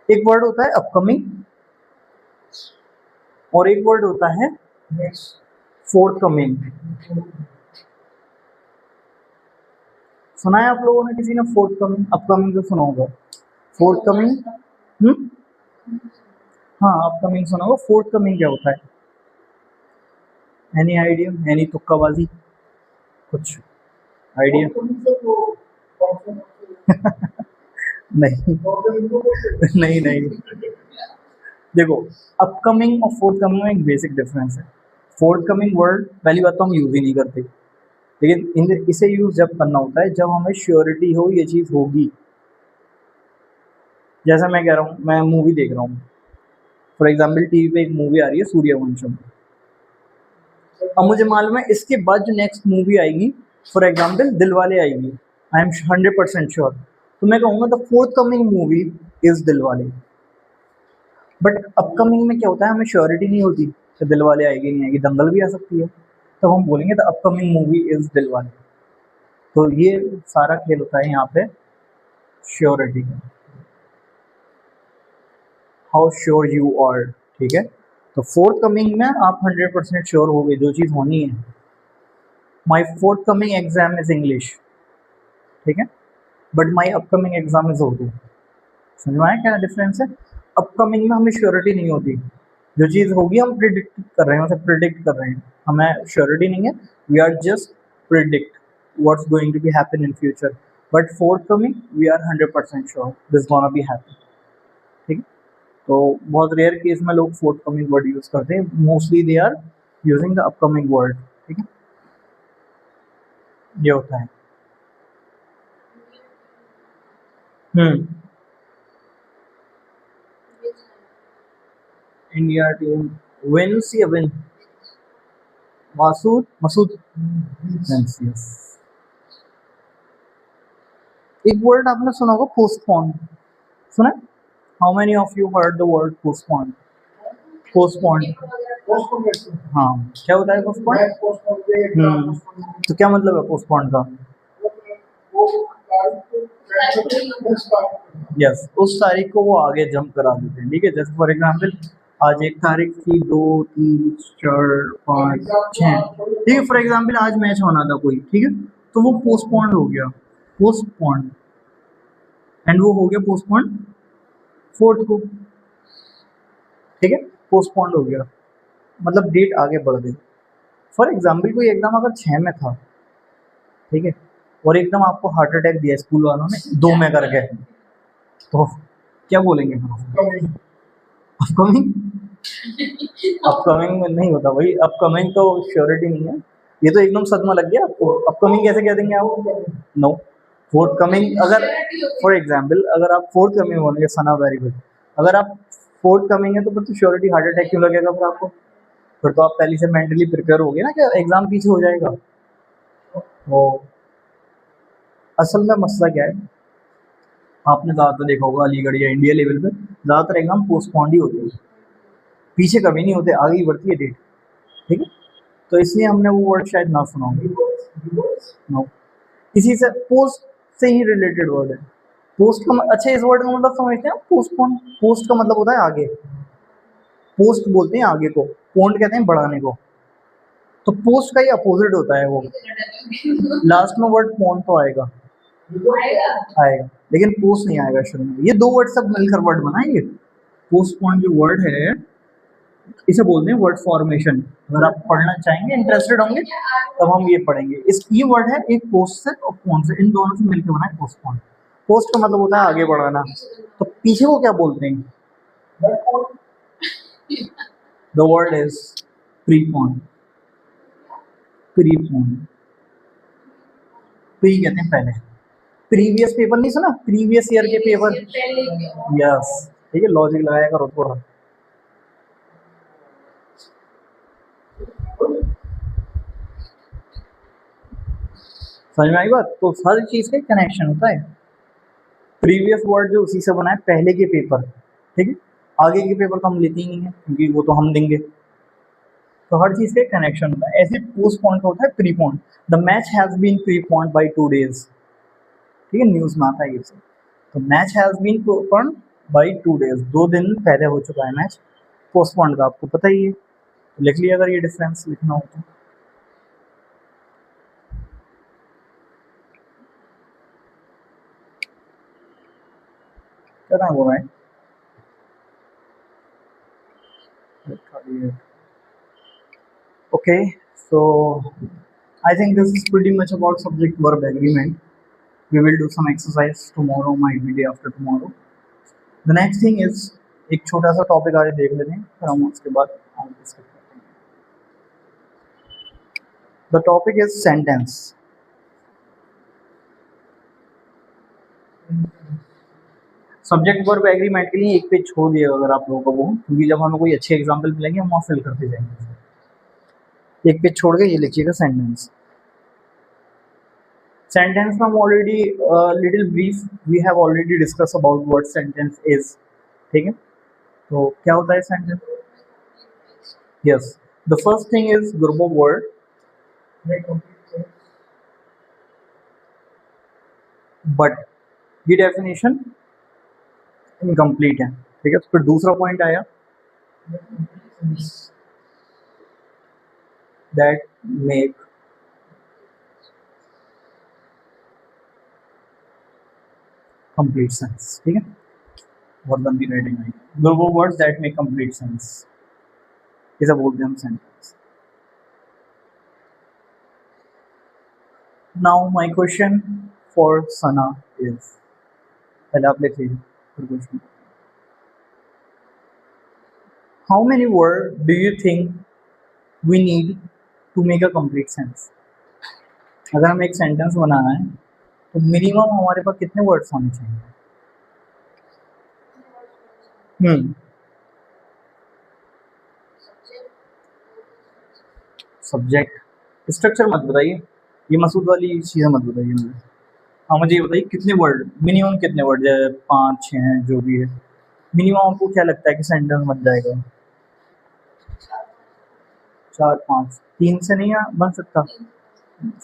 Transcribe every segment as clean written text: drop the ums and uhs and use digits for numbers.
एक वर्ड होता है अपकमिंग और एक वर्ड होता है फोर्थ कमिंग। सुना है आप लोगों ने, किसी ने फोर्थ कमिंग अपकमिंग तो सुना होगा। फोर्थ कमिंग, हाँ अपकमिंग सुना होगा। फोर्थ कमिंग क्या होता है? Any idea? एनी तुक्काबाजी? कुछ आइडिया? नहीं नहीं नहीं, देखो अपकमिंग और फोर्थ कमिंग में एक बेसिक डिफरेंस है। फोर्थ कमिंग वर्ड पहली बात तो हम यूज ही नहीं करते, लेकिन इसे यूज जब करना होता है जब हमें श्योरिटी हो ये चीज होगी। जैसा मैं कह रहा हूँ, मैं मूवी देख रहा हूँ, फॉर एग्जाम्पल टीवी पे एक मूवी आ रही है सूर्यवंशम, अब मुझे मालूम है इसके बाद जो नेक्स्ट मूवी आएगी फॉर एग्जाम्पल दिलवाले आएगी, आई एम 100% श्योर, तो मैं कहूँगा the fourth coming movie is Dilwale. But upcoming में क्या होता है, हमें श्योरिटी नहीं होती कि दिलवाले आएगी नहीं आएगी, दंगल भी आ सकती है, तो हम बोलेंगे the upcoming movie is Dilwale. तो ये सारा खेल होता है यहाँ पे श्योरिटी का, हाउ श्योर यू आर, ठीक है। तो फोर्थ कमिंग में आप 100% श्योर हो गए जो चीज़ होनी है। My fourth coming exam is English, ठीक है, but my upcoming exam is Urdu. समझ में आया क्या डिफरेंस है? अपकमिंग में हमें श्योरिटी नहीं होती, जो चीज़ होगी हम प्रिडिक्ट कर रहे हैं, उसे प्रिडिक्ट कर रहे हैं, हमें श्योरिटी नहीं है, we are just predict what's going to be happen in future. But forthcoming we are 100% sure this gonna be happen, ठीक है। तो बहुत रेयर केस में लोग फोर्थ कमिंग वर्ड यूज करते हैं, mostly they are using the upcoming word, ठीक है, ये होता है। इंडिया टीम विंस या win? Masood Masood wins, yes. एक वर्ड आपने सुना होगा पोस्टपोन, सुना? How many of you heard the word postpone? Postpone, हाँ क्या होता है पोस्टपोन? तो क्या मतलब है पोस्टपोन का? यस, उस तारीख को वो आगे जंप करा देते हैं, ठीक है। जैसे फॉर एग्जांपल आज एक तारीख थी, 2 3 4 5 6, ठीक है, फॉर एग्जांपल आज मैच होना था कोई, ठीक है, तो वो पोस्टपोन हो गया, पोस्टपोन, एंड वो हो गया पोस्टपोन फोर्थ को, ठीक है, पोस्टपोन हो गया, मतलब डेट आगे बढ़ गई। फॉर एग्जाम्पल कोई एग्जाम अगर 6 में था, ठीक है, और एकदम आपको हार्ट अटैक दिया स्कूल वालों ने 2 में करके, तो क्या बोलेंगे? अपकमिंग? अपकमिंग में नहीं होता भाई, अपकमिंग तो श्योरिटी नहीं है, ये तो एकदम सदमा लग गया आपको। अपकमिंग कैसे कह देंगे आप? नो, फोर्थ कमिंग, अगर फॉर एग्जाम्पल अगर आप फोर्थ कमिंग बोलेंगे, सना वेरी गुड, अगर आप फोर्थ कमिंग है तो फिर तो श्योरिटी हार्ट अटैक क्यों लगेगा फिर आपको? फिर तो आप पहले से मेंटली प्रिपेयर हो गए ना कि एग्जाम पीछे हो जाएगा। वो असल में मसला क्या है, आपने ज़्यादातर देखा होगा अलीगढ़ या इंडिया लेवल पे ज़्यादातर एग्जाम पोस्टपोन्ड ही होते हैं, पीछे कभी नहीं होते, आगे ही बढ़ती है डेट, ठीक है। तो इसलिए हमने वो वर्ड शायद ना सुना हो। नो, इसी से पोस्ट से ही रिलेटेड वर्ड है पोस्ट का। अच्छा, इस वर्ड का मतलब समझते हैं? पोस्टपोन, पोस्ट का मतलब होता है आगे, पोस्ट बोलते हैं आगे को, पोन्ड कहते हैं बढ़ाने को, तो पोस्ट का ही अपोजिट होता है वो। लास्ट में वर्ड पोन तो आएगा, आएगा, लेकिन पोस्ट नहीं आएगा शुरू में। ये दो वर्ड सब मिलकर वर्ड बनाएंगे। पोस्टपोन जो वर्ड है इसे बोलते हैं वर्ड फॉर्मेशन। अगर आप पढ़ना चाहेंगे, इंटरेस्टेड होंगे, तब हम ये पढ़ेंगे। इस ये वर्ड है एक पोस्ट से और पोन से, इन दोनों से मिलकर बना है पोस्टपोन। पोस्ट का मतलब होता है आगे बढ़ाना, तो पीछे को क्या बोलते हैं? The word is prepone, prepone, pre कहते हैं पहले। प्रीवियस पेपर नहीं सुना? प्रीवियस ईयर के पेपर, यस, ठीक है, लॉजिक लगाया करो थोड़ा। समझ में आई बात? तो हर चीज का कनेक्शन होता है। प्रीवियस वर्ड जो उसी से बना है पहले के पेपर, ठीक है, आगे के पेपर तो हम लेते ही नहीं है क्योंकि वो तो हम देंगे। तो हर चीज का एक कनेक्शन होता है। ऐसे पोस्टपोन का होता है prepone. The match has been preponed by 2 days, ठीक है, न्यूज में आता है ये सब। तो match has been preponed by 2 days, 2 दिन पहले हो चुका है मैच, पोस्टपोन्ड का आपको पता ही है, तो लिख लिया अगर ये डिफरेंस लिखना हो तो। क्या हो रहा है? Okay, so I think this is pretty much about subject verb agreement. We will do some exercise tomorrow, might be day after tomorrow. The next thing is एक छोटा सा टॉपिक आज देख लेते हैं, फिर हम उसके बाद आगे डिस्कस करते हैं. The topic is sentence. Subject verb agreement के लिए एक पेज छोड़ दिएगा अगर आप लोगों को वो, क्योंकि जब हमें कोई अच्छे एग्जाम्पल मिलेंगे हम वहाँ फिल करते जाएंगे. एक पेज छोड़ के ये लिखिएगा सेंटेंस. सेंटेंस में हम already little brief we have already discuss about what sentence is. ठीक है, तो क्या होता है sentence? Yes, the first thing is group of word, but ये डेफिनेशन इनकम्प्लीट है. ठीक है, फिर दूसरा पॉइंट आया दैट मेक कंप्लीट सेंस. ठीक है, बहुत लंबी writing I. Group of words that make complete sense, इसे बोलते हैं हम sentence. Now my question for Sana is, पहले आप लिख लीजिए question. How many words do you think we need to make a complete sense? अगर हमें एक सेंटेंस बनाना है तो मिनिमम हमारे पास कितने वर्ड्स होने चाहिए? सब्जेक्ट, स्ट्रक्चर मत बताइए, ये मसूद वाली चीज़ें मत बताइए मुझे. हाँ, मुझे ये बताइए कितने वर्ड, मिनिमम कितने वर्ड, 5 6 जो भी है, मिनिमम आपको क्या लगता है कि सेंटेंस बन जाएगा? 4 5, 3 से नहीं बन सकता?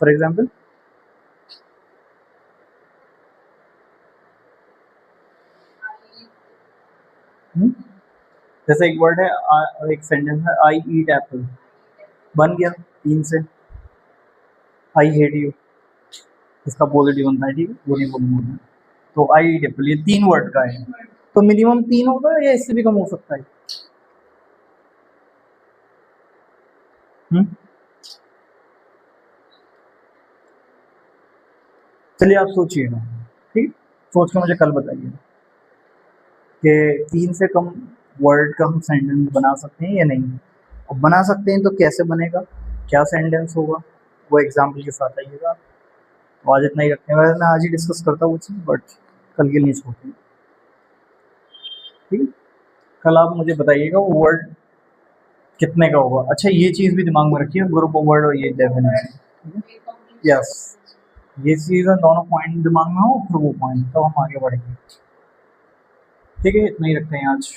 फॉर एग्जाम्पल जैसे एक वर्ड है, एक सेंटेंस है आई ईट एप्पल, बन गया 3 से. आई हेट यू, इसका पॉजिटिव बनता है. ठीक है, वो नहीं बोलूँगा. तो आई ईट एप्पल ये 3 वर्ड का है, तो मिनिमम 3 होगा या इससे भी कम हो सकता है? चलिए आप सोचिएगा. ठीक, सोच के मुझे कल बताइए कि 3 से कम वर्ड का हम सेंटेंस बना सकते हैं या नहीं. और बना सकते हैं तो कैसे बनेगा, क्या सेंटेंस होगा, वो एग्जाम्पल के साथ आइएगा. तो आज इतना ही रखते हैं. मैं आज ही डिस्कस करता हूँ वो चीज़, बट कल के लिए छोड़ते हैं. ठीक, कल आप मुझे बताइएगा वो वर्ड कितने का होगा. अच्छा, ये चीज़ भी दिमाग में रखिए, ग्रुप ऑफ वर्ड और ये डेफिनेशन. यस, ये चीज़ें दोनों पॉइंट दिमाग में हो, फिर वो पॉइंट, तो हम आगे बढ़ेंगे. ठीक है, इतना ही रखते हैं आज.